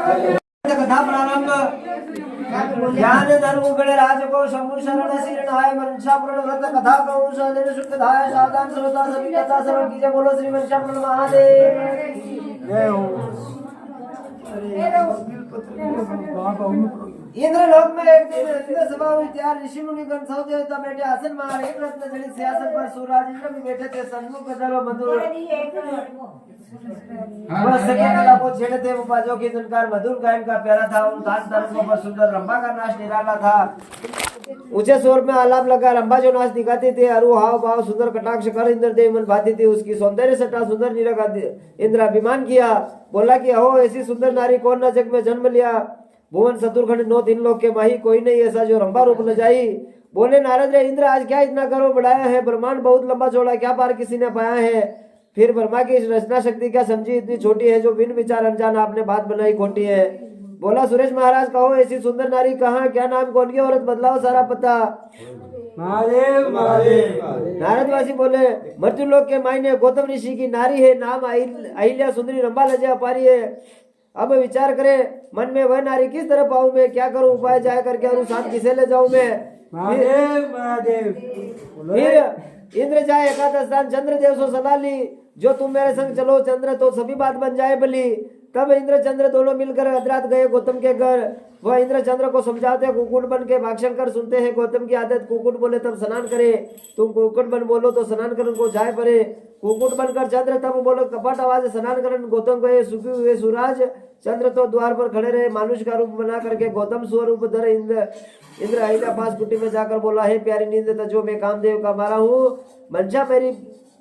कथा प्रारंभ। ज्ञान धर्म गणे राज को शंभु शरण शीर्णाय मनसा पूर्ण व्रत कथा कहूँ सहजन सुखदाय सावधान श्रोता सभी कथा श्रवण कीजिए। बोलो श्री मनसा पूर्ण महादेव जय हो। इंद्र लोक में एक दिन इंद्र सभा हुई। त्यार ऋषि मुनि गण सब देवता बैठे आसन मार। एक रत्न जड़ित सिंहासन पर सूरज इंद्र भी बैठे थे। सन्मुख धरो मधुर बस सके कला को छेड़े थे। बाजों की झनकार मधुर गायन का प्यारा था। उन तान तारों पर सुंदर रंभा का नाच निराला था। ऊंचे स्वर में आलाप लगा रंभा जो नाच दिखाती थी। अरु हाव भाव सुंदर कटाक्ष कर इंद्र देव मन भाती थी। उसकी सौंदर्य सटा सुंदर निरखा इंद्र अभिमान किया। बोला कि अहो ऐसी सुंदर नारी कौन न जग में जन्म लिया। भुवन शत्रुघ्न नौ तीन लोक के माही कोई नहीं ऐसा जो रंभा रूप न जाई। बोले नारद रे इंद्र आज क्या इतना गर्व बढ़ाया है। ब्रह्मांड बहुत लंबा चौड़ा क्या पार किसी ने पाया है। फिर ब्रह्मा की रचना शक्ति क्या समझी इतनी छोटी है। जो बिन विचार अनजान आपने बात बनाई खोटी है। बोला सुरेश महाराज कहो ऐसी सुंदर नारी कहाँ क्या नाम कौन की औरत बदलाओ सारा पता। महादेव महादेव। नारदवासी बोले मृत्यु लोक के मायने गौतम ऋषि की नारी है। नाम अहिल्या सुंदरी रंभा लज्जा अपारी है। अब विचार करे मन में वह नारी किस तरह पाऊं मैं। क्या करूं उपाय जाए करके और साथ किसे ले जाऊं मैं। महादेव महादेव। फिर इंद्र जाए एकादश स्थान चंद्र देव से सलाह ली। जो तुम मेरे संग चलो चंद्र तो सभी बात बन जाए भली। तब इंद्र चंद्र दोनों मिलकर अदरात गए गौतम के घर। वह इंद्र चंद्र को समझाते कुकुट बन के भाषण कर सुनते हैं। गौतम की आदत कुकुट बोले तब स्नान करे। तुम कुकुट बन बोलो तो स्नान करन को जाए परे। कुकुट बनकर चंद्र तब बोलो कपट आवाज स्नान करन। गौतम गए सुखी हुए सूरज चंद्र तो द्वार पर खड़े रहे। मानुष का रूप बना करके गौतम स्वरूप धर इंद्र अहिल्या पास कुटी में जाकर बोला हे प्यारी नींद तजो मैं कामदेव का मारा हूँ।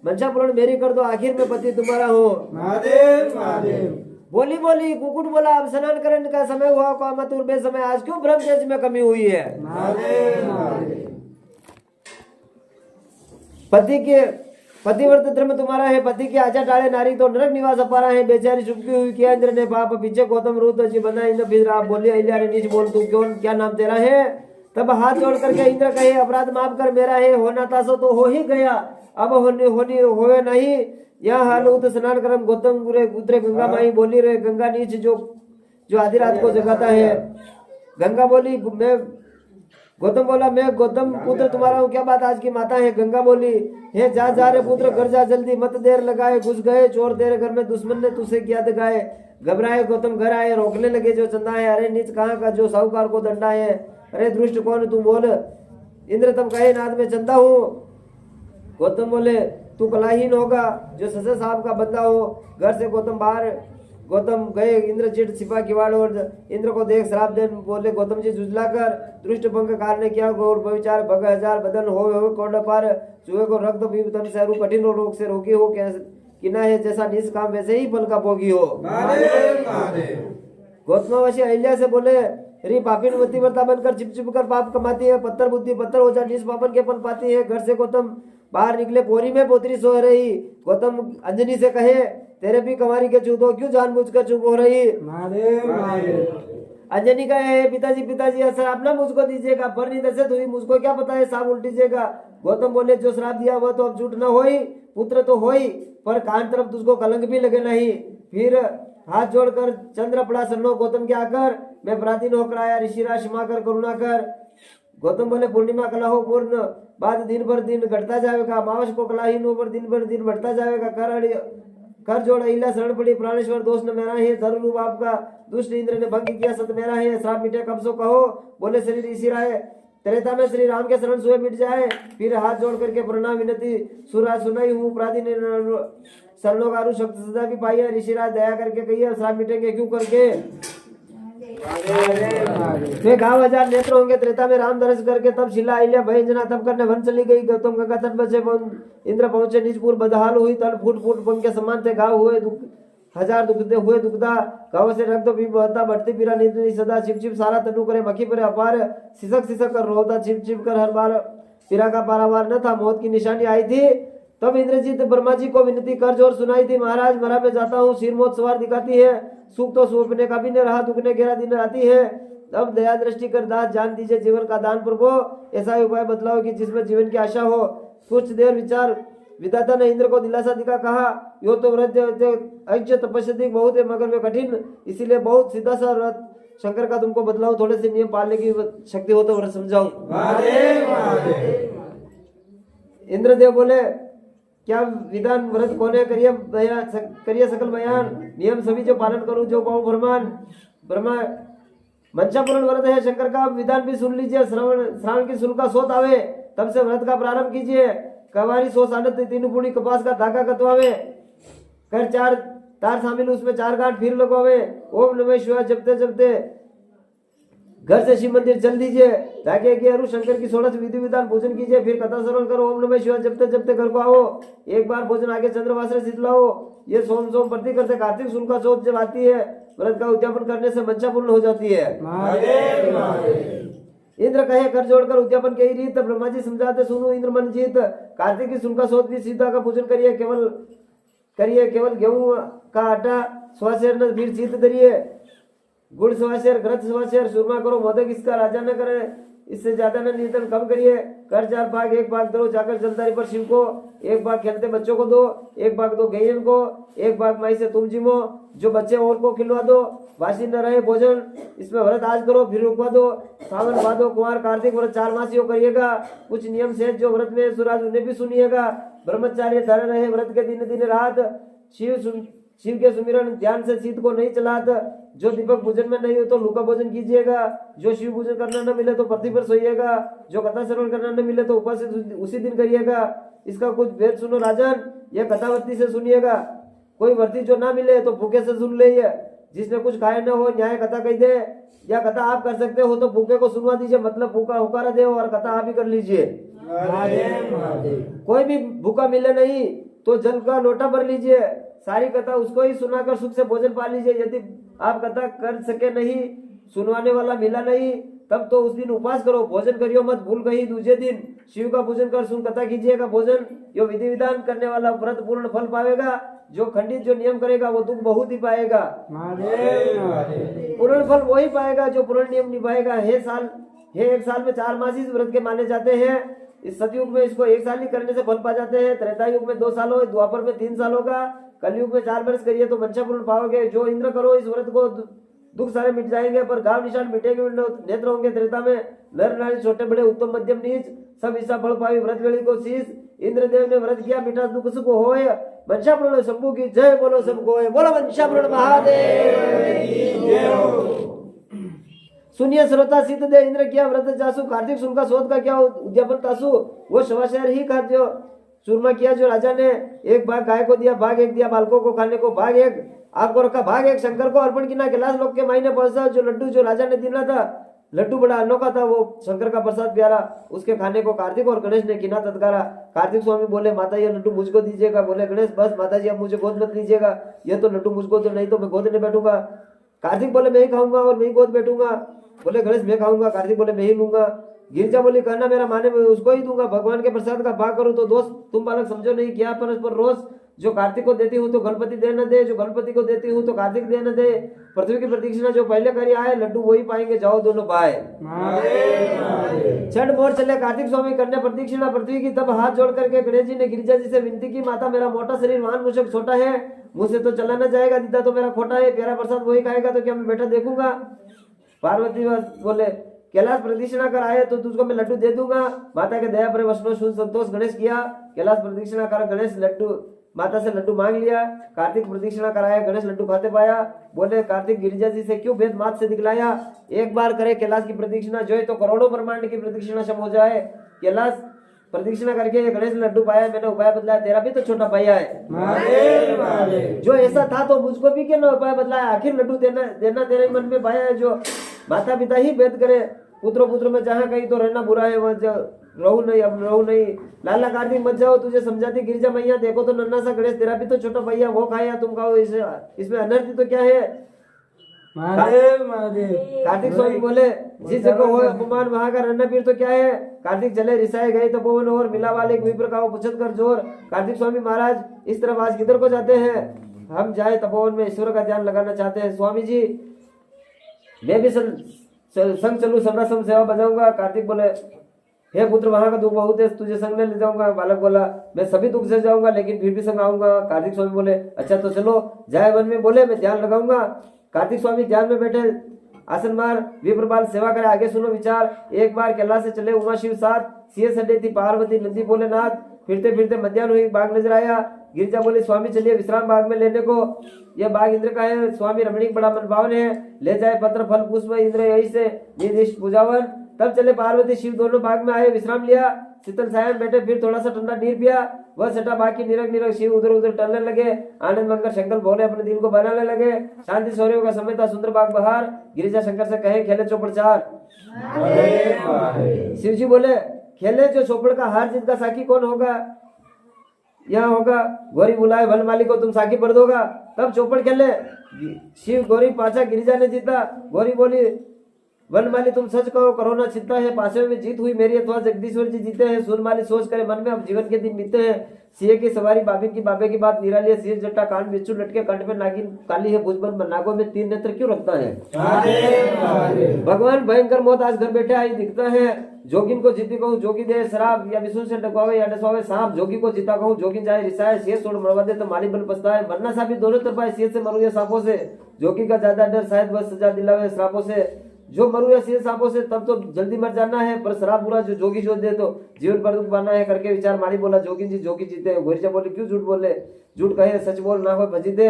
मंशा पूर्ण मेरी कर दो आखिर में पति तुम्हारा हो। महादेव महादेव। बोली बोली कुकुट बोला अब स्नान करने का समय हुआ को मत उर्बे समय आज क्यों ब्रह्म तेज में कमी हुई है। महादेव महादेव। पति के पतिव्रत धर्म तुम्हारा है। पति के आजा डाले नारी तो नरक निवास अपारा है। बेचारी चुपकी हुई किया इंद्र ने पाप पीछे गौतम रूत जी बना। इंद्र फिर आप बोली अहिल्या ने नीच बोल तू क्यों क्या नाम तेरा है। तब हाथ जोड़ करके इंद्र कहे अपराध माफ कर मेरा है। होना था सो तो हो ही गया अब होनी होए नहीं। यहाँ हाल उत स्नान करम गौतम उतरे गंगा माई। बोली रे गंगा नीच जो आधी रात को जगाता है। गंगा बोली मैं गौतम बोला मैं गौतम पुत्र तुम्हारा हूँ क्या बात आज की माता है। गंगा बोली हे जा रे पुत्र घर जा जल्दी मत देर लगाए। घुस गए चोर तेरे घर में दुश्मन ने तुझसे क्या दिखाए। घबराए गौतम घर आए रोकने लगे जो चंदा है। अरे नीच कहाँ का जो साहूकार को दंडा है। अरे दुष्ट कौन तू बोल। इंद्र तब कहे नाथ में चंदा हूँ। गौतम बोले तू कलाहीन होगा जो सजा साहब का बंदा हो। घर से गौतम बाहर गौतम गए। इंद्रचित छिपा किवाड़ और इंद्र को देख श्राप दे बोले गौतम जी जुझला कर दृष्ट भंग कार ने किया घोर विचार भग हजार बदन हो कौंड पार। चूहे को रक्त पीव तन से अरु कठिन रोग से रोगी हो किना है जैसा निज काम वैसे ही फल का भोगी हो। गौतमावशी अहिल्या से बोले री पापिन मतिव्रता बनकर चिप कर पाप कमाती है। पत्थर बुद्धि पत्थर हो जा निज पापन के फल पाती है। घर से गौतम बाहर निकले पोरी में पोतरी सो रही। गौतम अंजनी से कहे तेरे भी कमारी के चूत हो क्यों जानबूझकर चुप हो रही। अंजनी कहे पिताजी श्राप ना मुझको दीजिएगा पर नहीं दशरथ हुई मुझको क्या पता है साब उल्टीजिएगा। गौतम बोले जो श्राप दिया वह तो अब झूठ न होई पुत्र तो होई पर कान तरफ तुझको कलंक भी लगे नहीं। फिर हाथ जोड़कर चंद्र पड़ा शरणों गौतम के आकर मैं प्राचीन होकर आया ऋषिराज क्षमा कर करुणा कर। गौतम बोले पूर्णिमा कला हो पूर्ण बाद दिन भर दिन घटता जाएगा। मावस को कलाहीन हो पर दिन भर दिन बढ़ता जाएगा। कर जोड़ अहिल्या शरण पड़ी प्राणेश्वर दोष न मेरा है। धर्म रूप आपका दुष्ट इंद्र ने भंग किया सत मेरा है। श्राप मिटे कब सो कहो बोले श्री ऋषि राय त्रेता में श्री राम के शरण सुए मिट जाए। फिर हाथ जोड़ करके प्रणाम विनती सुराज सुनाई हूँ प्राचीन शरणों का शक्ति सजा भी पाई है। ऋषिराज दया करके कहिए श्राप मिटेंगे क्यों करके। वे गाँव हजार नेत्र होंगे त्रेता में राम दर्श करके तब शिला अहिल्या भयंजना तब करने वन चली गई। गौतम गंगा तट बचे इंद्र पहुंचे निजपुर बदहाल हुई तल फूट पंख के समान थे। गाँव हुए हजार दुखते हुए दुखदा गाँव से रक्त भी बहता बढ़ती पीरा निधि सदा छिप छिप सारा तनु करे मक्खी पर अपार सिसक कर रोता छिप छिप कर हर बार पीरा का पारावार न था। मौत की निशानी आई थी तब इंद्रजीत ब्रह्मा जी को विनती कर जोर सुनाई थी महाराज मरा में जाता हूँ सिर मौत सवार दिखाती है। सुख तो सोपने का भी नहीं रहा दुखने घेरा दिन आती है। तब दया दृष्टि कर दास जान दीजिए जीवन का दान प्रभु। ऐसा ही उपाय बतलाओ कि जिसमें जीवन की आशा हो। कुछ देर विचार विधाता ने इंद्र को दिलासा दिखा कहा यो तो व्रत ऐक्य तपस्या बहुत है मगर वे कठिन, इसीलिए बहुत सीधा सा व्रत शंकर का तुमको बदलाव, थोड़े से नियम पालने की शक्ति हो तो व्रत समझाओ। महादेव महादेव। इंद्रदेव बोले क्या विधान व्रत कोने करिए सकल बयान, नियम सभी जो पालन करूं जो पाऊं फरमान। ब्रह्मा मंचापूर्ण व्रत है शंकर का, विधान भी सुन लीजिए। श्रावण की शुल्का सोत आवे तब से व्रत का प्रारंभ कीजिए। कवारी 100 सानत 3 पूरी कपास का धागा कतवावे कर 4 तार शामिल उसमें 4 गांठ फिर लगवावे। ओम नमः शिवाय जपते जपते घर से शिव मंदिर चल दीजिए। ताकि कि अरु शंकर की 16 विधि विधान पूजन कीजिए, फिर कथा श्रवण करो। ओम नमः शिवाय जपते जपते घर को आओ। एक बार भोजन आगे चंद्रवास शीतलाओ। ये सोम सोम प्रति करते कार्तिक शुल्का चौथ जब आती है व्रत का उद्यापन करने से मंशा पूर्ण हो जाती है। महादेव महादेव। इंद्र कहे कर जोड़कर उद्यापन के रीत, ब्रह्मा जी समझाते सुनो इंद्र मन जीत। कार्तिक की शुल्का चौथ भी सीता का पूजन करिए, केवल गेहूं का आटा स्वाशेर न फिर चीत करिए। गुड़ स्वाशेर ग्रथ स्वाशेर सुरमा करो मोदक इसका राजा न करे, इससे ज्यादा न नीतन कम करिए। कर 4 भाग, 1 भाग दो जाकर जलदारी पर शिव को, 1 भाग खेलते बच्चों को दो, 1 भाग दो गैयन को, 1 भाग माई से तुम जिमो, जो बच्चे और को खिलवा दो। वासी न रहे भोजन, इसमें व्रत आज करो फिर रुकवा दो। सावन भादो कुंवर कार्तिक व्रत 4 मासियों करिएगा। कुछ नियम से जो व्रत में सुराज उन्हें भी सुनिएगा। ब्रह्मचार्य धरे रहे व्रत के दिन दिन रात। शिव के सुमिरन ध्यान से शीत को नहीं चलात। जो दीपक भोजन में नहीं हो तो लूका भोजन कीजिएगा। जो शिव पूजन करना न मिले तो पृथ्वी पर सोइएगा। जो कथा श्रवण करना न मिले तो उपास उसी दिन करिएगा। इसका कुछ भेद सुनो राजन, यह कथावर्ती से सुनिएगा। कोई वर्ती जो ना मिले तो भूखे से सुन ले। जिसने कुछ खाया न हो न्याय कथा कह दे, या कथा आप कर सकते हो तो भूखे को सुनवा दीजिए, मतलब भूखा हुकारा दे और कथा आप ही कर लीजिए। कोई भी भूखा मिले नहीं तो जल का लोटा भर लीजिए। सारी कथा उसको ही सुनाकर सुख से भोजन पा लीजिए। यदि आप कथा कर सके नहीं, सुनवाने वाला मिला नहीं, तब तो उस दिन उपवास करो, भोजन करियो मत। भूल गई दूसरे दिन शिव का पूजन कर सुन कथा कीजिएगा भोजन। यो विधि विधान करने वाला व्रत पूर्ण फल पाएगा। जो खंडित जो नियम करेगा वो दुख बहुत ही पाएगा। पूर्ण फल वही पाएगा जो पूर्ण नियम निभाएगा। हे 1 साल में 4 मास इस व्रत के माने जाते हैं। इस सतयुग में इसको 1 साल ही करने से फल पा जाते हैं। त्रेता युग में 2 साल हो, द्वापर में 3 साल होगा, कलयुग में 4 वर्ष करिए तो मंशा पूर्ण पाओगे। जो इंद्र करो इस व्रत को दुख सारे मिट जाएंगे, पर गांव निशान मिटेंगे, नेत्र होंगे। त्रेता में नर नारी छोटे बड़े उत्तम मध्यम नीच सब ईसा फल पावी व्रत वेली को शीश। इंद्रदेव ने व्रत किया मिटा दुख सुख होए। मंशा पूर्ण शंभु की जय बोलो सबको होए। बोलो मंशा पूर्ण महादेव। सुनिए श्रोता सिद्ध दे इंद्र किया व्रत जासु। कार्तिक शुल्का शोध का क्या उद्यापन तासु। वो शवाशहर ही खाद्य चूरमा किया जो राजा ने। 1 भाग गाय को दिया, भाग 1 दिया बालकों को खाने को, भाग 1 आपको रखा, भाग 1 शंकर को अर्पण किया। कैलाश लोक के महीने पहुंचा। जो लड्डू जो राजा ने दिला था, लड्डू बड़ा अनोखा था, वो शंकर का प्रसाद प्यारा, उसके खाने को कार्तिक और गणेश ने किना तत्कारा। कार्तिक स्वामी बोले माता ये लड्डू मुझको दीजिएगा। बोले गणेश बस माता जी अब मुझे गोद मत लीजिएगा, ये तो लड्डू मुझको तो नहीं तो मैं गोद नहीं बैठूंगा। कार्तिक बोले मैं ही खाऊंगा और मैं ही गोद बैठूंगा। बोले गणेश मैं खाऊंगा। कार्तिक बोले मैं ही लूंगा। गिरजा बोली कहना मेरा माने मैं उसको ही दूंगा। भगवान के प्रसाद का भाग करूं तो दोस्त तुम बालक समझो नहीं क्या परस्पर रोज। जो कार्तिक को देती हूँ तो गणपति दे न दे, जो गणपति को देती हूँ तो कार्तिक दे न दे। पृथ्वी की प्रदक्षिणा जो पहले करी आए लड्डू वही पाएंगे, जाओ दोनों भाई। छठ मोर चले कार्तिक स्वामी करने प्रदक्षिणा पृथ्वी की। तब हाथ जोड़ करके गणेश जी ने गिरिजा जी से विनती की, माता मेरा मोटा शरीर वाहन मुझे छोटा है, मुझसे तो चला न जाएगा, दीदा तो मेरा खोटा है, प्यारा प्रसाद वही खाएगा तो क्या मैं बैठा देखूंगा। पार्वती बोले कैलाश प्रदक्षिणा कर आए तो तुझको मैं लड्डू दे दूंगा। माता के दया पर वैष्णव सुन संतोष गणेश किया। कैलाश प्रदक्षिणा कर गणेश लड्डू माता से लड्डू मांग लिया। कार्तिक प्रदक्षिणा कराया, गणेश लड्डू खाते पाया। बोले कार्तिक गिरिजा जी से क्यों भेद मात से दिखलाया। 1 बार करे कैलाश की प्रदक्षिणा जो है तो करोड़ों ब्रह्मांड की प्रदक्षिणा सब हो जाए। कैलाश प्रदक्षिणा करके गणेश लड्डू पाया, मैंने उपाय बदलाया, तेरा भी तो छोटा भैया है। जो ऐसा था तो मुझको भी क्यों ना उपाय बदलाया। आखिर लड्डू देना तेरे मन में भाया है। जो माता पिता ही भेद करे पुत्र में जहाँ कहीं तो रहना बुरा है, वह रहू नहीं अब रहू नहीं। लाला कार्तिक मत जाओ, तुझे समझाती गिरजा मैया। देखो तो नन्ना सा गणेश तेरा भी तो छोटा भैया, वो खाया तुम खाओ, इसमें अनर्थ तो क्या है। महादेव महादेव। कार्तिक स्वामी बोले जिस जगह हो अपमान वहां का रहना पीर तो क्या है। कार्तिक चले रिसाए गए तपोवन और मिला वाले विप्र का पुछत कर जोर। कार्तिक स्वामी महाराज इस तरफ आज किधर को जाते हैं। हम जाए तपोवन में ईश्वर का ध्यान लगाना चाहते हैं। स्वामी जी मैं भी संग चलू, सबरा सम सेवा बजाऊंगा। कार्तिक बोले हे पुत्र वहां का दुख बहुत है, तुझे संग में ले जाऊंगा। बालक बोला मैं सभी दुख से जाऊंगा लेकिन फिर भी संग आऊंगा। कार्तिक स्वामी बोले अच्छा तो चलो। जाए वन में बोले मैं ध्यान लगाऊंगा। कार्तिक स्वामी ध्यान में बैठे, आसन मार, विप्रपाल सेवा करे। आगे सुनो विचार। एक बार कैलाश से चले उमा शिव साथ, सीए सडे थी पार्वती, नंदी भोलेनाथ। फिरते फिरते मध्याह्न हुई, बाग नजर आया। गिरिजा बोली स्वामी चलिए विश्राम बाग में लेने को। यह बाग इंद्र का है, स्वामी रमणीक बड़ा मन भावन है, ले जाए पत्र फल पुष्प इंद्र यही से निर्दिष्ट पूजावन। तब चले पार्वती शिव दोनों बाग में आए, विश्राम लिया, शीतल छाया में बैठे, फिर थोड़ा सा ठंडा नीर पिया। वह सटा बाकी निरग निरग शिव उधर उधर टलने लगे। आनंद मंगल शंकर भोले अपने दिन को बनाने लगे। शांति सौर्यों का समय था, सुंदर बाग बहार। गिरिजा शंकर से कहे खेले चौपड़ चार। शिव जी बोले खेले जो चौपड़ का हार जीत का साकी कौन होगा? यहाँ होगा गौरी बुलाए वनमाली को, तुम साकी भर दोगा तब चौपड़ खेले। शिव गौरी पाचा, गिरिजा ने जीता। गौरी बोली वनमाली तुम सच कहो, करो ना चिंता है, पांचवें में जीत हुई मेरी अथवा जगदीश्वर जी जीते हैं। सुनमाली सोच करे मन में अब जीवन के दिन बीते हैं। सिंह की सवारी बाबी की बाबे की बात निराली है। सिर जट्टा कान बिच्छू लटके, कंठ में नागिन काली है, भुजबन नागों में 3 नेत्र क्यों रखता है? भगवान भयंकर मौत आज घर बैठे आई दिखता है। जोगिन को जीती कहूँ जोगी दे शराब, या विष्णु से डकवावे या डसवावे सांप। जोगी को जीता कहूँ जोगी जाए रिसाए, शेष छोड़ मरवा दे तो माली बल पछताए। मरना साबित दोनों तरफ है, शेष से मरू या सांपों से। जोगी का ज्यादा डर शायद वह सजा दिलावे श्रापों से। जो मरू या शेष सांपों से तब तो जल्दी मर जाना है, पर शराब बुरा जो जोगी जो दे तो जीवन पर दुख पाना है करके विचार। माली बोला जोगी जी जोगी जीते। गोरिजा बोली क्यों झूठ बोले? झूठ कहे सच बोल ना हो भजी दे।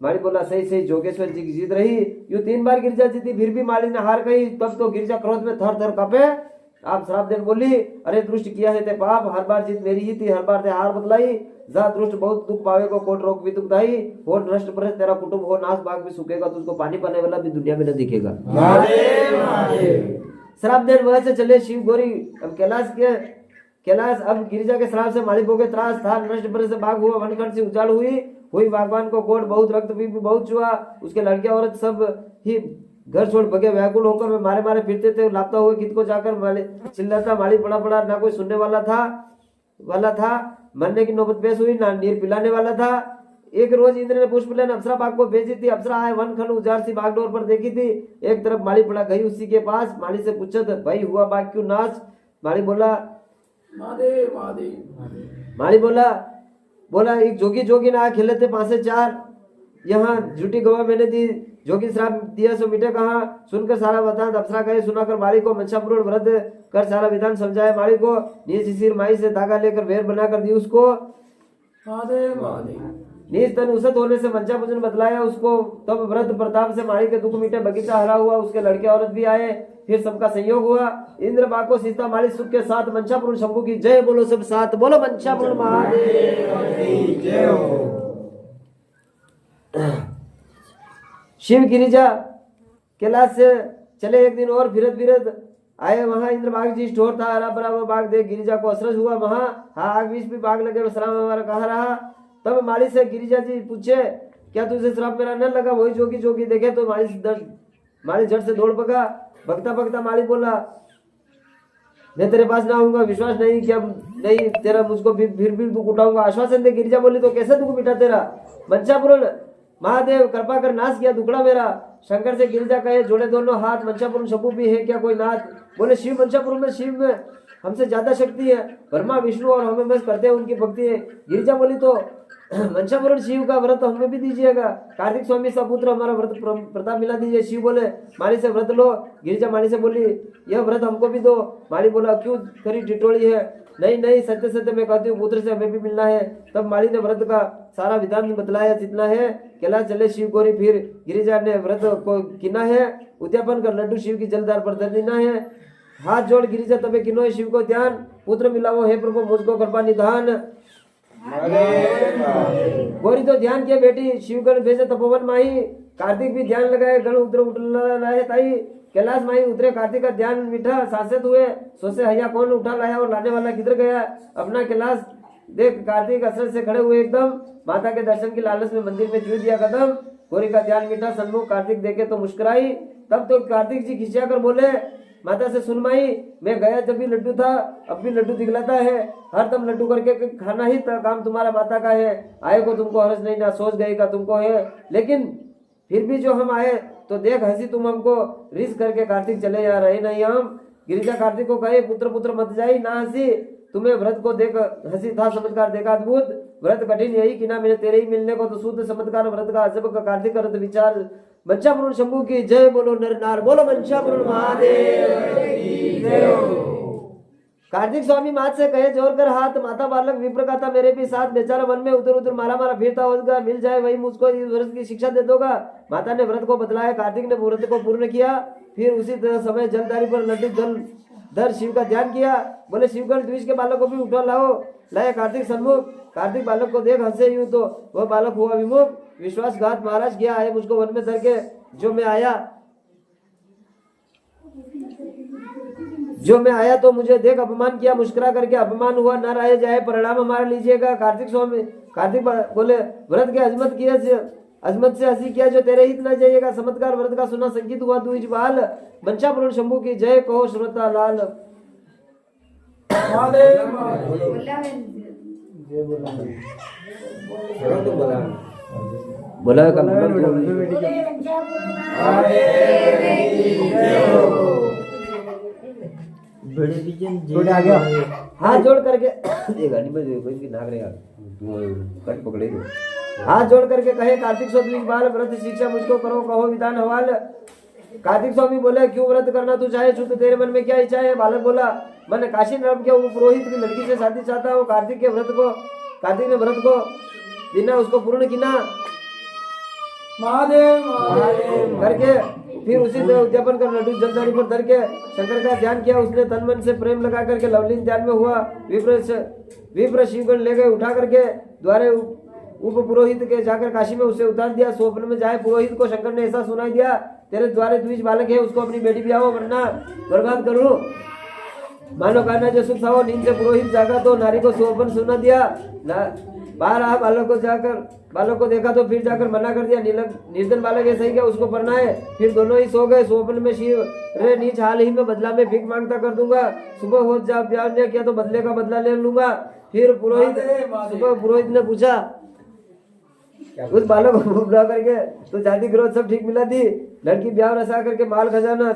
माली बोला सही सही जोगेश्वर जी की जीत रही। यूं 3 बार गिरिजा जीती, फिर भी माली ने हार कही। तब तो गिरिजा क्रोध में थर थर कांपे। आप श्राप देन बोली अरे दुष्ट किया है ते पाप, हर बार जीत मेरी ही थी, हर बार ते हार बदलाई। जा दुष्ट बहुत दुख पावे को, कोट रोग भी दुखदाई। हो नष्ट पर तेरा कुटुंब हो, नाश बाग भी सूखेगा, तुझको पानी पाने वाला भी दुनिया में न दिखेगा। श्राप देन वह से चले शिव गौरी। अब कैलाश अब गिरिजा के श्राप से मालिकों के त्रास था। नष्ट पर से बाग हुआ, वनखंड से उजाड़ हुई बागवान को कोट बहुत, रक्त भी बहुत चुआ। उसके लड़कियां औरत सब ही घर छोड़ भगे। व्याकुल होकर वे मारे मारे फिरते थे, लापता हुए कित को जाकर चिल्लाता। माली पड़ा ना कोई सुनने वाला था। मरने की नौबत पेश हुई, ना नीर पिलाने वाला था। एक रोज इंद्र ने पुष्प लेने अप्सरा बाग को भेजी थी। अप्सरा आए वनखंड उजाड़ सी बागडोर पर देखी थी। एक तरफ माली पड़ा गई उसी के पास। माली से पूछत भाई हुआ बाग क्यों नाच? माली बोला एक जोगी ना खेले थे 5 से 4। यहाँ झूठी गवाह मैंने दी, जोगी श्राप दिया सो मिटे कहाँ? सुनकर सारा वृतांत अप्सरा कहे। सुनाकर माली को मंशापूर्ण व्रत कर सारा विधान समझाया। माली को नीच सिर माई से धागा लेकर वेर बना कर दी उसको। नीच तन उसत होने से मंचा पूजन बतलाया उसको। तब व्रत प्रताप से माली के दुख मिटे, बगीचा हरा हुआ, उसके लड़के औरत भी आए, फिर सबका संयोग हुआ। इंद्र बाग को सीता माली सुख के साथ। मंशापूर्ण शंभू की जय बोलो सब साथ, बोलो मंशापूर्ण महादेव जय हो। शिव गिरिजा कैलाश से चले एक दिन और फिरत आए। वहां इंद्र बाग जी स्टोर था, हरा भरा वो बाग देख गिरिजा को असरज हुआ। वहां आग बीच भी बाग लगे, विश्राम हमारा कहा रहा। तब माली से गिरिजा जी पूछे क्या तुझे श्राप मेरा न लगा? वही जोगी देखे तो माली झट से दौड़ पका। भगता माली बोला मैं तेरे पास ना आऊंगा, विश्वास नहीं क्या? नहीं तेरा मुझको फिर भी दुख उठाऊंगा, आश्वासन दे। गिरिजा बोली तो कैसे दुख मिटा तेरा? मंशापूर्ण महादेव कृपा कर नाश किया दुखड़ा मेरा। शंकर से गिरिजा कहे जोड़े दोनों हाथ, मंशापूर्ण शंभू भी है क्या कोई नाथ? बोले शिव मंशापूर्ण में शिव में हमसे ज्यादा शक्ति है, ब्रह्मा विष्णु और हमें बस करते हैं उनकी भक्ति है। गिरिजा बोली तो मंशापूर्ण शिव का व्रत हमें भी दीजिएगा। कार्तिक स्वामी सपुत्र हमारा व्रत प्रताप मिला दीजिए। शिव बोले माली से व्रत लो। गिरिजा माली से बोली यह व्रत हमको भी दो। माली बोला क्यों खरी टिटोड़ी है? नहीं सत्य सत्य मैं कहती हूँ, पुत्र से हमें भी मिलना है। तब माली ने व्रत का सारा विधान बतलाया जितना है। कैलाश चले शिव गौरी, फिर गिरिजा ने व्रत को किना है। उद्यापन कर लड्डू शिव की जलदार पर धर देना है। हाथ जोड़ गिरिजा तबे किनो है शिव को ध्यान। पुत्र मिला वो है प्रभु मुझको कृपा निधान। गौरी तो ध्यान किया बेटी, शिव गण भेजे तपोवन माही। कार्तिक भी ध्यान लगाए, गण उतर उठा ताई। कैलाश माही उतरे, कार्तिक का ध्यान मीठा शासित हुए। सोचे हैया कौन उठा लाया और लाने वाला किधर गया? अपना कैलाश देख कार्तिक असर से खड़े हुए एकदम। माता के दर्शन की लालच में मंदिर में छू दिया कदम। गौरी का ध्यान मीठा सन्मुख, कार्तिक देखे तो मुस्कुराई। तब तो कार्तिक जी खिंचा कर बोले माता से सुन माई, मैं गया जब भी लड्डू था, अब भी लड्डू दिखलाता है। हर दम लड्डू करके खाना ही काम तुम्हारा माता का है। आए को तुमको हर्ष नहीं, ना सोच गए का तुमको है, लेकिन फिर भी जो हम आए तो देख हंसी तुम हमको रिस करके कार्तिक चले जा रहे नहीं हम। गिरिजा कार्तिक को कहे पुत्र पुत्र मत जाई ना हंसी, तुम्हें व्रत को देख हंसी था चमत्कार देखा अद्भुत, व्रत कठिन यही कि ना मिले तेरे ही मिलने को, तो शुद्ध चमत्कार व्रत का अजब का कार्तिक करत विचार। मंचापुरुष शंभू की जय, बोलो नर नार, बोलो मंचापुरुष महादेव की जय। कार्तिक स्वामी मात से कहे जोर कर हाथ, माता बालक विप्र का था मेरे भी साथ, बेचारा मन में उधर उधर मारा मारा फिरता होगा, मिल जाए वही मुझको इस व्रत की शिक्षा दे दोगा। माता ने व्रत को बतलाया, कार्तिक ने व्रत को पूर्ण किया, फिर उसी समय जलधारी पर लड्डू जल धर शिव का ध्यान किया, बोले शिवगण द्विज के बालक को भी उठा लाओ, लाए कार्तिक सन्मुख। कार्तिक बालक को देख हंसे यूं तो वह बालक हुआ विमुख, विश्वासघात महाराज किया है मुझको वन में धर के, जो मैं आया तो मुझे देख अपमान किया, मुस्कुरा करके अपमान हुआ, न रहे जाए परिणाम हमारा लीजिएगा। कार्तिक बोले व्रत के अजमत से हंसी किया, जो तेरे हित न जाइएगा, चमत्कार व्रत का सुना संकित हुआ द्विज बाल, मंचापुरुष शंभू की जय, कहो श्रोता लाल। बोला हाथ जोड़ करके कट पकड़े हाथ जोड़ करके कहे कार्तिक स्वामी बाल, व्रत शिक्षा मुझको करो, कहो विधान हवाल। कार्तिक स्वामी बोले क्यों व्रत करना तू चाहे, शुद्ध तेरे मन में क्या इच्छा है। बालक बोला मैंने काशी नरम के पुरोहित की लड़की से शादी चाहता हूँ। कार्तिक ने व्रत को बिना उसको पूर्ण किया करके, फिर उसी तरह उद्यापन कर लड्डू जलधारी पर धर के शंकर का ध्यान किया। उसने तन मन से प्रेम लगा करके लवलीन ध्यान में हुआ। विप्र शिवगण ले गए उठा करके द्वारे उप पुरोहित के जाकर काशी में उसे उतार दिया। स्वप्न में जाए पुरोहित को शंकर ने ऐसा सुनाई दिया, तेरे द्वारे द्विज बालक है, उसको अपनी बेटी ब्याहो वरना बर्बाद करूं। मानो कहना जो सुख था, नींद से पुरोहित जागा तो नारी को स्वप्न सुना दिया। बाहर आ बालक को देखा तो फिर जाकर मना कर दिया, निर्धन बालक है सही क्या, उसको पढ़ना है। फिर दोनों ही सो गए। स्वप्न में शिव रे नीच हाल ही में बदला में भीख मांगता कर दूंगा, सुबह हो जा ब्याह ने किया तो बदले का बदला ले लूंगा। फिर पुरोहित ने पूछा उस बालक को बुला करके तो जाति ग्रोथ सब ठीक मिला दी, लड़की ब्याह रसा करके माल खजाना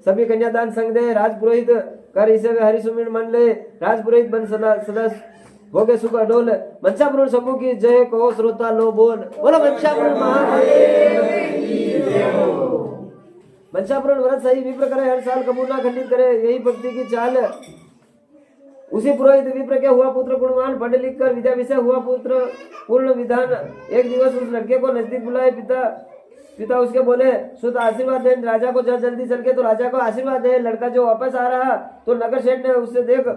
सभी कन्यादान संग दे। राज पुरोहित कर इसे हरि सुमिर मन ले, राज पुरोहित बन सदा हो गए सुख अडोल। मंचापुरुष शंभू की जय, कहो श्रोता लो बोल, बोलो मंचापुरुष महादेव की जय। मंचापुरुष व्रत सही विप्र करे, हर साल कबूल ना खंडित करे, यही भक्ति की चाल। उसी पुरोहित विप्र के हुआ पुत्र गुणवान, पढ़ लिख कर विद्या विषय हुआ पुत्र पूर्ण विधान। एक दिवस उस लड़के को नजदीक बुलाए पिता उसके बोले सुत आशीर्वाद दे, राजा को जल्दी चल के तो राजा को आशीर्वाद दे। लड़का जो वापस आ रहा तो नगर सेठ ने उससे देख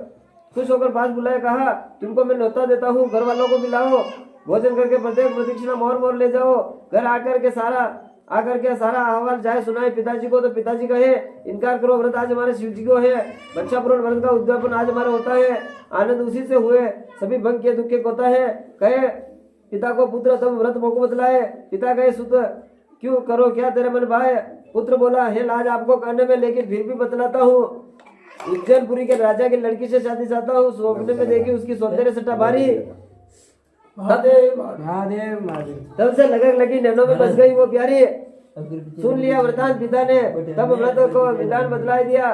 खुश होकर पास बुलाए, कहा तुमको मैं न्योता देता हूँ, घर वालों को बुलाओ, भोजन करके प्रत्येक प्रदक्षिणा मोर ले जाओ। घर आकर के सारा अहवाल जाए सुनाए पिताजी को, तो पिताजी कहे इनकार करो, व्रत आज हमारे शिव जी को है। मंचापुरुष व्रत का उद्यापन आज हमारा होता है, आनंद उसी से हुए, सभी भंग के दुख के होता है। कहे पिता को पुत्र तब व्रत मोको बतलाए। पिता कहे सुत क्यों करो, क्या तेरे मन भाई। पुत्र बोला हे लाज आपको कहने में, लेकिन फिर भी बतलाता हूँ। उज्जैनपुरी के राजा की लड़की से शादी चाहता हूँ, स्वप्न में देखी उसकी सौंदर्य सट्टा भारी, तब से लगन लगी नैनों में बस गई वो प्यारी। सुन लिया वृतांत पिता ने, तब व्रत को विधान बतला दिया।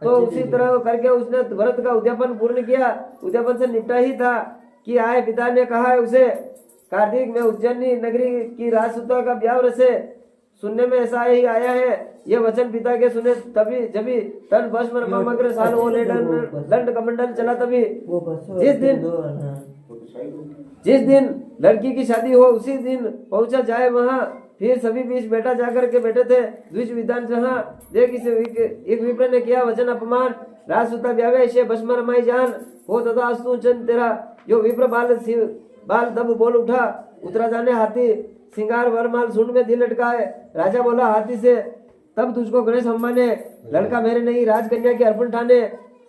तो उसी तरह करके उसने व्रत का उद्यापन पूर्ण किया। उद्यापन से निपटा ही था कि आए पिता ने कहा उसे कार्तिक में उज्जैनी नगरी की राजसूता का ब्याह रसे, सुनने में ऐसा ही आया है। ये वचन पिता के सुने तभी जभी तन भस्म मग्र साल वो दंड कमंडल चला। तभी जिस दिन लड़की की शादी हो उसी दिन पहुंचा जाए वहां। फिर सभी बीच बेटा जाकर के बैठे थे द्विज विधान जहां। देख इसे एक विप्र ने किया वचन अपमान, राजसूता ब्यावे ऐसे भस्म रमाई जान हो तथा अस्तु चंद तेरा। जो विप्र बाल तब बोल उठा, उतरा जाने हाथी, सिंगार वरमाल सूंड में दिल लटकाए। राजा बोला हाथी से तब तुझको गणेश अम्माने, लड़का मेरे नहीं राजकन्या के अर्पण ठाने।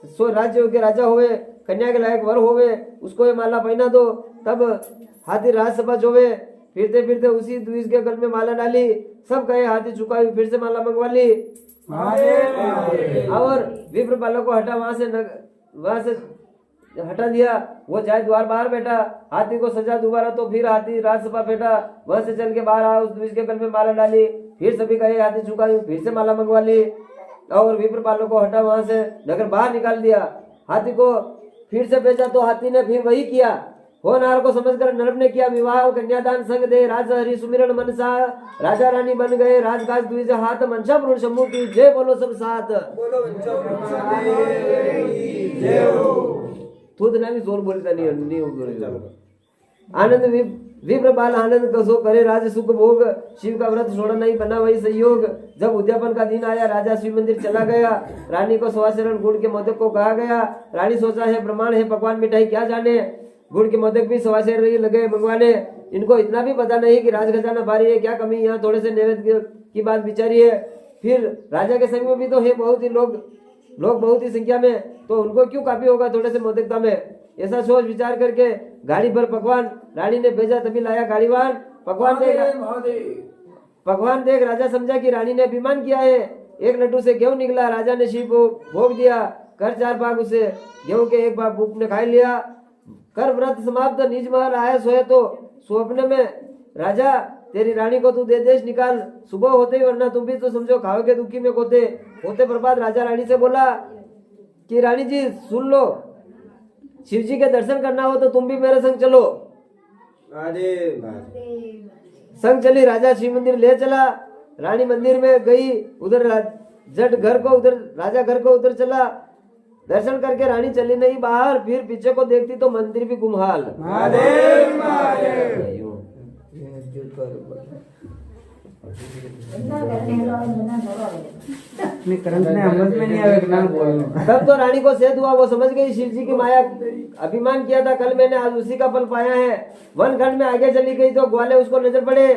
सो राज्य के राजा होवे, कन्या के लायक वर होवे, उसको ये माला पहना दो। तब हाथी राजसभा जोवे, फिरते फिरते उसी द्विज के गल में माला डाली। सब कहे हाथी चुकाई, फिर से माला मंगवा ली। और विप्र बालक को वहां से हटा दिया। वो जाए द्वार बाहर बैठा, हाथी को सजा दोबारा। तो फिर हाथी राजसभा बैठा, वहां से चल के बाहर आया, उस द्विज के गल में माला डाली। फिर सभी कहे हाथी चुकाई, फिर से माला मंगवा ली। और विप्रपालों को हटा वहां से नगर बाहर निकाल दिया। हाथी को फिर से भेजा तो हाथी ने फिर वही किया। होनहार को समझकर नरभ ने किया विवाह और कन्यादान संग दे राज हरि सुमिरन मनसा राजा रानी बन गए राजकाज द्विज हाथ मनसा पुरुष समूह की जय बोलो सब साथ खुद ना भी जोर बोलता नहीं आनंद विप्रपाल आनंद कसो करे राज सुख भोग शिव का व्रत छोड़ा नहीं बना वही संयोग। जब उद्यापन का दिन आया राजा शिव मंदिर चला गया। रानी को सवाशरण गुड़ के मोदक को कहा गया। रानी सोचा है प्रमाण है पकवान मिठाई क्या जाने। गुड़ के मोदक भी सवाशरण लगे मंगवाने। इनको इतना भी पता नहीं कि राज खजाना भारी है क्या कमी यहाँ थोड़े से नैवेद्य की बात बिचारी है। फिर राजा के संग में भी तो है बहुत ही लोग बहुत ही संख्या में तो उनको क्यों काफी होगा थोड़े से मोदकता में। ऐसा सोच विचार करके गाड़ी पर पकवान रानी ने भेजा तभी लाया गाड़ीवान। पकवान देख राजा समझा कि रानी ने अभिमान किया है। एक लड्डू से गेहूं निकला। राजा ने शिव को भोग दिया। कर 4 भाग उसे गेहूं के 1 भाग भूख ने खा लिया। कर व्रत समाप्त निज महल आया सोए तो स्वप्न में राजा तेरी रानी को तू दे देश निकाल सुबह होते ही वरना तुम भी तो समझो खाओगे दुखी में होते प्रभात राजा रानी से बोला कि रानी जी सुन लो शिव जी के दर्शन करना हो तो तुम भी मेरे संग चलो। संग चली राजा शिव मंदिर ले चला। रानी मंदिर में गई उधर जट घर को उधर राजा घर को उधर चला। दर्शन करके रानी चली नहीं बाहर। फिर पीछे को देखती तो मंदिर भी गुमहाल। तब तो रानी को सेध हुआ। वो समझ गई शिव जी की माया। अभिमान किया था कल मैंने आज उसी का फल पाया है। वन खंड में आगे चली गई तो ग्वाले उसको नजर पड़े।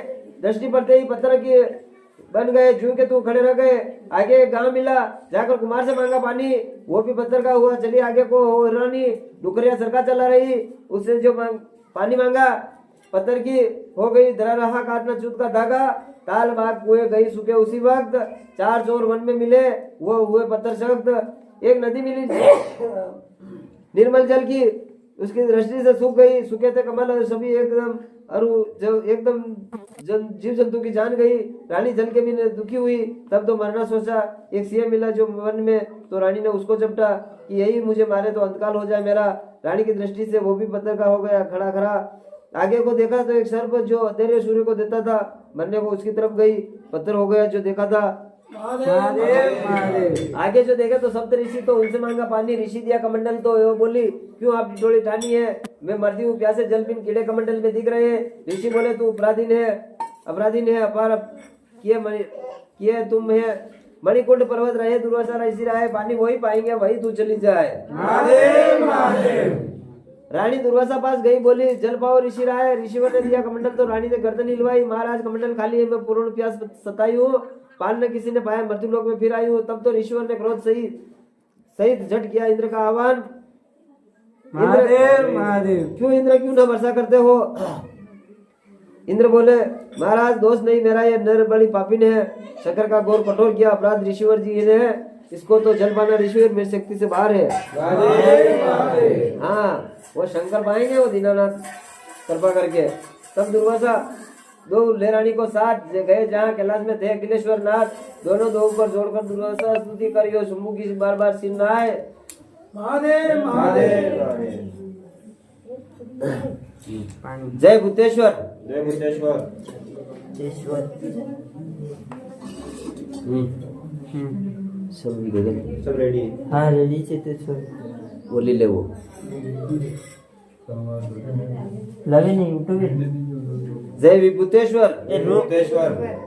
दृष्टि पड़ते ही पत्थर की बन गए जू के तू खड़े रह गए। आगे एक गांव मिला जाकर कुमार से मांगा पानी वो भी पत्थर का हुआ। चली आगे को हो रानी डुकरिया सरका चला रही। उससे जो पानी मांगा पत्थर की हो गई धरा रहा काटना चूत का धागा। ताल बाग कुएं गई सूखे उसी वक्त। 4 चोर वन में मिले वो हुए पत्थर सख्त। एक नदी मिली निर्मल जल की उसकी दृष्टि से सूख गई। सूखे थे कमल और सभी एकदम एकदम जीव जंतु की जान गई। रानी जल के भी दुखी हुई। तब तो मरना सोचा। एक सिंह मिला जो वन में तो रानी ने उसको चपटा कि यही मुझे मारे तो अंतकाल हो जाए मेरा। रानी की दृष्टि से वो भी पत्थर का हो गया खड़ा खड़ा। आगे को देखा तो एक सर्प जो अंधेरे सूर्य को देता था मरने को उसकी तरफ गई। पत्थर हो गया जो देखा था। आगे जो देखे तो सप्त ऋषि तो उनसे मांगा पानी। ऋषि दिया कमंडल तो वो बोली क्यों आप थोड़ी टानी है मैं मरती हूँ प्यासे जल बिन कीड़े कमंडल में दिख रहे हैं। ऋषि बोले तू अपराधीन है अपार किए तुम है। मणिकुंड पर्वत रहे दुर्वासा ऋषि रहे पानी वही पाएंगे वही तू चली जाए। रानी दुर्वासा पास गई बोली जल पाओ ऋषि राय। ऋषिवर ने दिया कमंडल तो रानी ने गर्दन हिलवाई। महाराज कमंडल खाली है मैं पूर्ण प्यास सताई हूँ। पान न किसी ने पाया मृत्यु लोक में फिर आई हूँ। तब तो ऋषिवर ने क्रोध सहित झट किया इंद्र का आह्वान। क्यों इंद्र क्यों न वर्षा करते हो। इंद्र बोले महाराज दोष नहीं मेरा ये नर बड़ी पापिन है। शंकर का घोर कठोर किया अपराध ऋषिवर जी ने। इसको तो जल पाना ऋषिवर मेरी शक्ति से बाहर है। हाँ वो शंकर पाएंगे वो दीनानाथ कृपा करके। तब दुर्वासा 2 लेरानी को साथ गए जहाँ कैलाश में थे अखिलेश्वर नाथ। दोनों दो ऊपर जोड़कर दुर्वासा स्तुति करियो शंभु की बार सिर नहाए। जय भूतेश्वर सब रेडी। हाँ रेडी चेतेश्वर बोली ले वो लगे नहीं उठोगे। जय विभूतेश्वर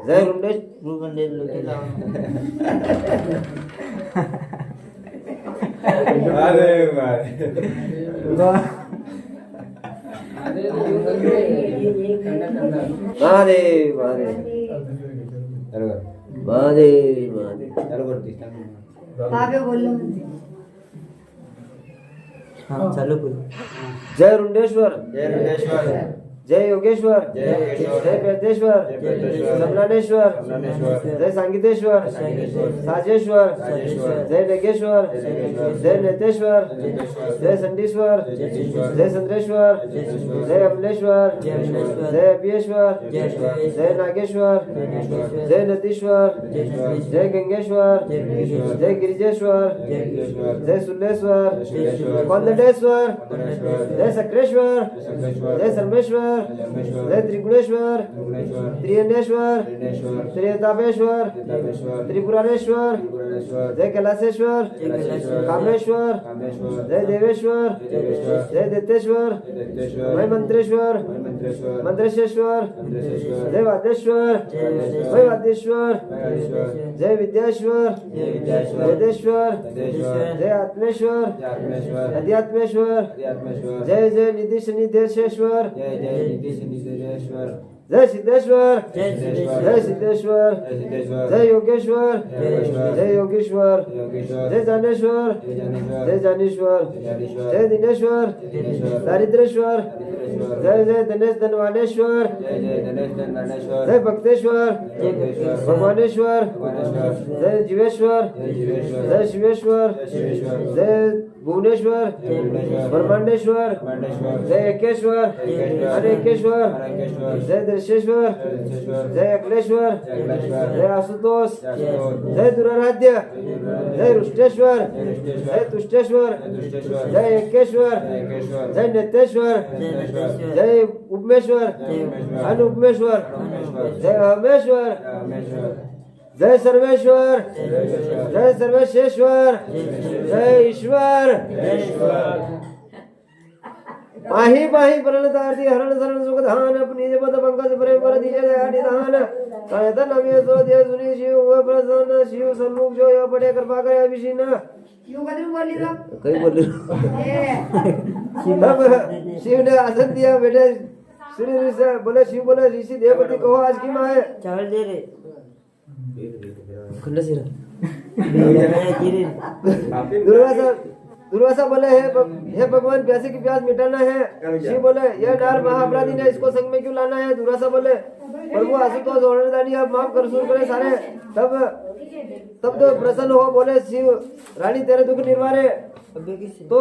जय रुंडेश लोके महादेव हाँ चलो बोलो जय रुंडेश्वर जय योगेश्वर जय योगेश्वर, जय पेतेश्वर जय पेतेश्वर, समलानेश्वर समलानेश्वर, जय सांगीतेश्वर साजेश्वर जय नगेश्वर जय नेतेश्वर जय संडीश्वर जय चंद्रेश्वर जय अमलेश्वर जय अभियेश्वर जय नागेश्वर जय नतीश्वर जय गंगेश्वर जय गिरिजेश्वर जय सुल्लेश्वर कोंदटेश्वर जय सक्रेश्वर जय सर्वेश्वर जय त्रिगुणेश्वर त्रियनेश्वर त्रियतापेश्वर त्रिपुरानेश्वर जय कैलासेश्वर कामेश्वर जय देवेश्वर जय दत्तेश्वर जय मंत्रेश्वर मंत्रेश्वर जय वादेश्वर जय वादेश्वर जय विद्याश्वर वेदेश्वर जय आत्मेश्वर अध्यात्मेश्वर जय जय निधीश निधेश्वर जय सिद्धेश्वर जय सिद्धेश्वर जय योगेश्वर जय योगेश्वर जय जानेश्वर जय जानेश्वर जय दिनेश्वर दारिद्रेश्वर जय जय धनेश धनवानेश्वर जय भक्तेश्वर भगवानेश्वर जय जीवेश्वर जय शिवेश्वर जय भुवनेश्वर ब्रह्मांडेश्वर जय एकेश्वर अनेकेश्वर जय दृश्येश्वर जय अखिलेश्वर जय आशुतोष जय दुराराध्य जय रुष्टेश्वर जय तुष्टेश्वर जय एकेश्वर जय नेतेश्वर जय उपमेश्वर अनुपमेश्वर जय अहमेश्वर जय सर्वेश्वर जय सर्वेश्वर जय ईश्वर माही माही प्रणतार्थी हरण शरण सुख धान अपनी पद पंकज प्रेम पर दिए दया निधान कहता नवे सो दे सुनी शिव हुए प्रसन्न शिव सन्मुख जो यो पड़े कृपा करे अभिषीन क्यों कदू बोली तो कहीं बोल ये तब शिव ने आसन दिया बेटे श्री ऋषि बोले शिव बोले ऋषि देवपति कहो आज की माँ है चावल दे रे खुल्ला सिरा गिरे दुर्वासा दुर्वासा बोले हे भगवान प्यासे की प्यास मिटाना है शिव बोले यह नार महाअपराधी ने इसको संग में क्यों लाना है दुर्वासा बोले प्रभु आशुतोष औरदानी आप माफ कर सुर करे सारे तब तो प्रसन्न हो बोले शिव रानी तेरे दुख निर्वारे तो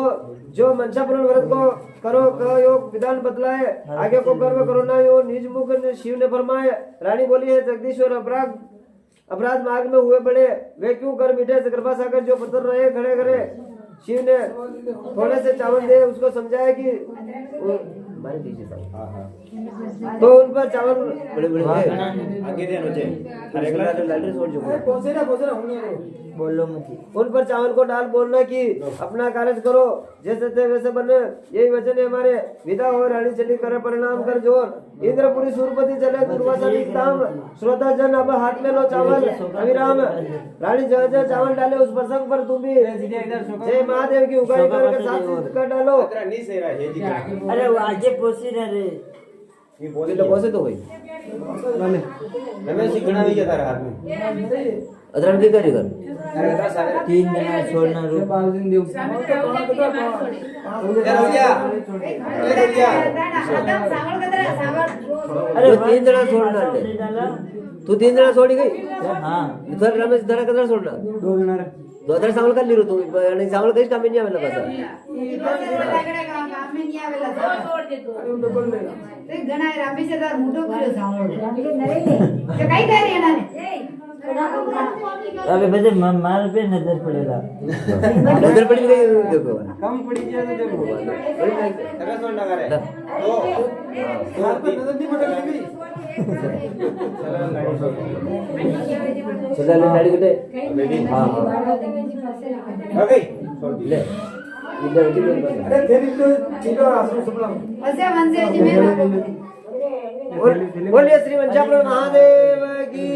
जो मनसा पूर्ण व्रत को करो कहो योग विधान बतलाए आगे को कर्म करो ना यो निज मुख शिव ने फरमाए रानी बोली है जगदीश्वर अपराध मार्ग में हुए बड़े वे क्यों कर मिटे कृपा सागर जो पत्थर रहे खड़े खड़े शिव ने थोड़े से चावल दे उसको समझाया कि तो उन पर चावल बड़े बड़े आगे दे नुचे बोलो मत उन पर चावल को डाल बोलना कि अपना कार्य करो जैसे थे वैसे बने यही वचन है हमारे विदा हो रानी चली करे परिणाम कर जोर इंद्रपुरी सूरपति चले दुर्वासा ताम श्रोता जन अब हाथ में लो चावल अभिराम रानी जय जय चावल डाले उस प्रसंग पर तुम भी जय महादेव की उगाई करके साथ कर डालो अरे वो आजे पोसी रे ये बोले तो कैसे तो भाई हमें सीखना भी था हाथ में अदरण की करेगा 3 दिन छोड़ना रूप अरे 3 जना छोड़ना तू 3 जना छोड़ी गई हाँ इधर रमेश धरा कदर छोड़ना 2 जण दो अदर चावल कर ली रो तू आणि चावल कहीच कामी नाही आवेला पासा घणा रामेश्वर मोठो કર્યો સાંભળો કે કઈ કરી એનાને अबे बजे मार पे नजर पड़ेगा नजर पड़ी गई देखो कम पड़ी जाए तो देखो तेरा सोन लगा रे तो हाथ पे नजर नहीं पड़ेगी चला ले गाड़ी कटे हां हो गई ले इधर अरे तेरी तो चीजों आसू सुपला અસે વંશેજી મેં बोलिए श्री वंशापुर महादेव की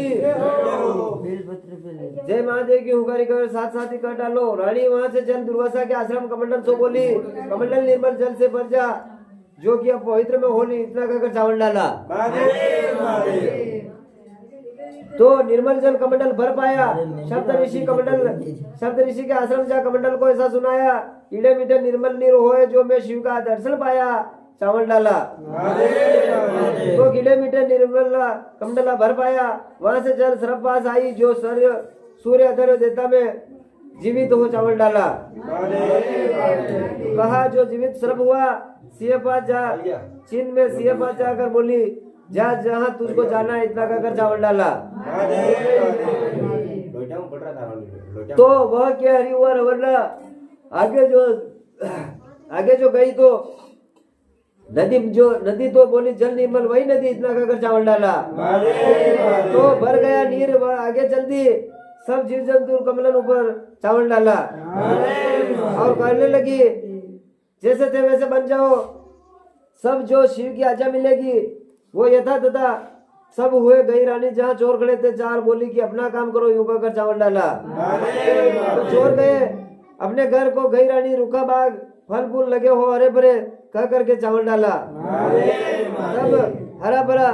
बेलपत्र पे ले जय महादेव की हुकारी कर साथ साथ ही कर डालो रानी वहां से चल दुर्वासा के आश्रम कमंडल सो बोली कमंडल निर्मल जल से भर जा जो कि अब पवित्र में होली इतना कहकर चावल डाला तो निर्मल जल कमंडल भर पाया शब्द ऋषि के आश्रम जा कमंडल को ऐसा सुनाया कीड़े मीठे निर्मल नीर होए जो मैं शिव का दर्शन पाया चावल डाला तो गिले मीठे निर्मला कमंडला भर पाया। वहां से जल सर्प पास आई जो सूर्य अधर देवता में जीवित हो चावल डाला। कहा जो जीवित सर्प हुआ सिंह पास जा, चीन में सिंह पास जाकर बोली जा जहाँ तुझको जाना है इतना कहकर चावल डाला। तो वह क्या हरी हुआ रवरना आगे जो गई तो नदी तो बोली जल निर्मल वही नदी इतना कहकर चावल डाला। तो भर गया नीर वह आगे चल दी सब जीव जंतु कमलन ऊपर चावल डाला और कहने लगी जैसे थे वैसे बन जाओ, सब जो शिव की आज्ञा मिलेगी वो यथा तथा सब हुए। गई रानी जहाँ चोर खड़े थे चार बोली कि अपना काम करो यूं कहकर चावल डाला। तो चोर गए अपने घर को, गई रानी रुखा बाग फल फूल लगे हो हरे भरे कह करके चावल डाला। तब हरा भरा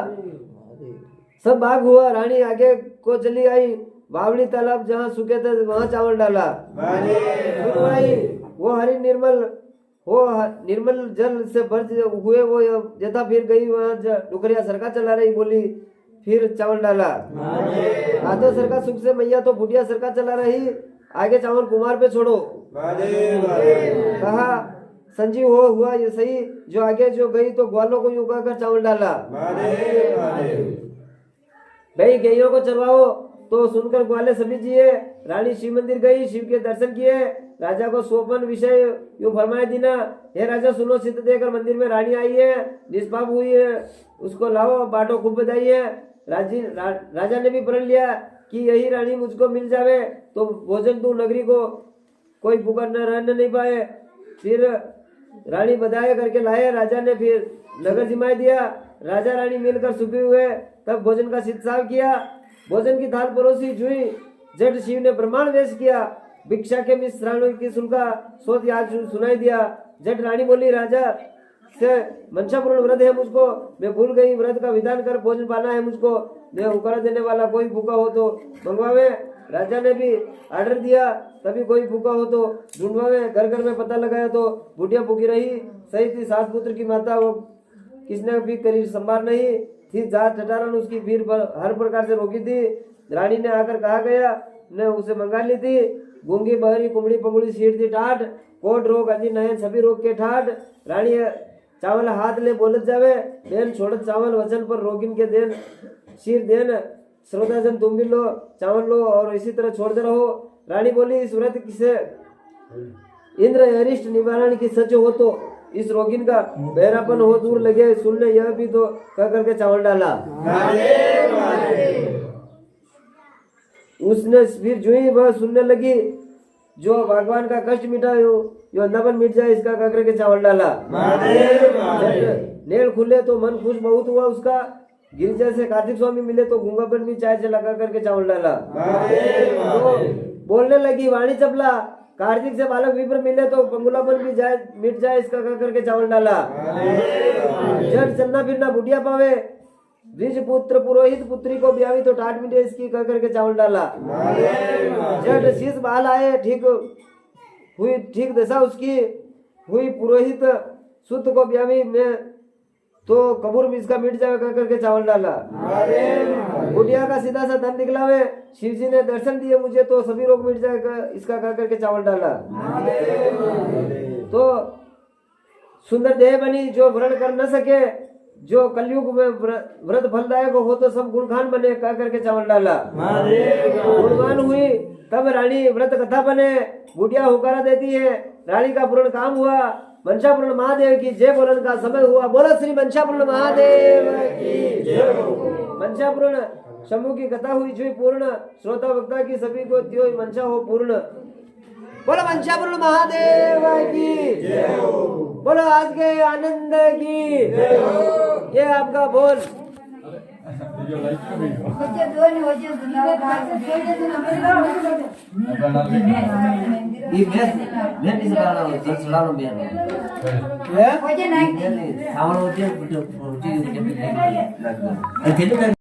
सब बाग हुआ। रानी आगे को चली आई, बावली तालाब जहाँ सूखे थे वहां चावल डाला। वो हरी निर्मल हो निर्मल जल से भर हुए वो यथा फिर गई वहां डुकरिया सरका चला रही बोली फिर चावल डाला। आधो सरका सुख से मैया तो बुढ़िया सरका चला रही आगे चावल कुमार पे छोड़ो। कहा संजीव हो हुआ ये सही जो आगे जो गई तो ग्वालों को यूं कहकर चावल डाला। भाई गैयों को चरवाओ तो सुनकर ग्वाले सभी जिए। रानी शिव मंदिर गई, शिव के दर्शन किए, राजा को सोपन विषय यूं फरमाए दीना हे राजा सुनो सिद्ध देकर मंदिर में रानी आई है निष्पाप हुई है उसको लाओ बाटो खूब बधाई है। राजा ने भी प्रण लिया कि यही रानी मुझको मिल जावे तो भोजन तू नगरी को कोई भूखा न रहने नहीं पाए। फिर रानी बधाई करके लाए, राजा ने फिर नगर जिमाए दिया। राजा रानी मिलकर सुखी हुए, तब भोजन का सिद्धाव किया। भोजन की थाल परोसी जुई, जट शिव ने प्रमाण वेश किया। भिक्षा के मिश्राणु की सुनका सोच याद सुनाई दिया। जट रानी बोली राजा से मंशा पूर्ण व्रत है मुझको, मैं भूल गई व्रत का विधान कर भोजन पाना है मुझको। मैं उकरा देने वाला कोई भूखा हो तो मंगवावे। राजा ने भी आर्डर दिया तभी कोई भूखा हो तो ढूंढवावे। घर घर में पता लगाया तो बुढ़िया भूखी रही, सही थी सास पुत्र की माता वो किसने भी करी संभार नहीं थी। जात ठटारन उसकी भीड़ हर प्रकार से रोकी थी। रानी ने आकर कहा गया ने उसे मंगा ली थी। गूंगी बहरी कुमड़ी पंगुड़ी सीट थी टाट, कोट रोग अंजी नयन सभी रोग के ठाट। रानी चावल हाथ ले बोलत जावे, देन छोड़त चावल वचन पर रोगिन के देन शीर देन। श्रोता जन तुम भी लो चावल लो और इसी तरह छोड़ते रहो। रानी बोली इस व्रत से इंद्र अरिष्ट निवारण की सच हो तो इस रोगिन का बहरापन हो दूर लगे, सुनने यह भी तो कह करके चावल डाला। उसने फिर जो ही वह सुनने लगी जो भगवान का कष्ट मिटा जो अंधापन मिट जाए इसका कह करके चावल डाला। नेल खुले तो मन खुश बहुत हुआ उसका। गिरिजा से कार्तिक स्वामी मिले तो गूंगापन भी चाय से लगा करके चावल डाला। तो बोलने लगी वाणी चपला, कार्तिक से बालक विप्र मिले तो पंगुलापन भी जाए मिट जाए इसका कह करके चावल डाला। जब चलना फिरना बुढ़िया पावे, द्विज पुत्र पुरोहित पुत्री को ब्यावी तो टाट मिटे इसकी कह करके चावल डाला। जब शीश बाल आए ठीक दशा उसकी हुई, पुरोहित शुद्ध को ब्यावी में तो कबूर में इसका मिट जाए कह करके चावल डाला। बुढ़िया का सीधा सा धन निकलावे, शिव जी ने दर्शन दिए मुझे तो सभी रोग मिट जाएगा इसका कह करके चावल डाला। तो सुंदर देह बनी जो व्रण कर न सके, जो कलयुग में व्रत फलदायक हो तो सब गुणखान बने कह करके चावल डाला। गुणवान हुई तब रानी व्रत कथा बने, बुढ़िया हुकारा देती है रानी का पूर्ण काम हुआ। मंशापूर्ण महादेव की जय बोलन का समय हुआ। बोलो श्री मंशापूर्ण महादेव की जय। मंशापूर्ण शंभु की कथा हुई जो पूर्ण, श्रोता वक्ता की सभी को त्यो मंशा हो पूर्ण। बोलो मंशापूर्ण महादेव की जय। बोलो आज के आनंद की ये आपका बोल। Oye,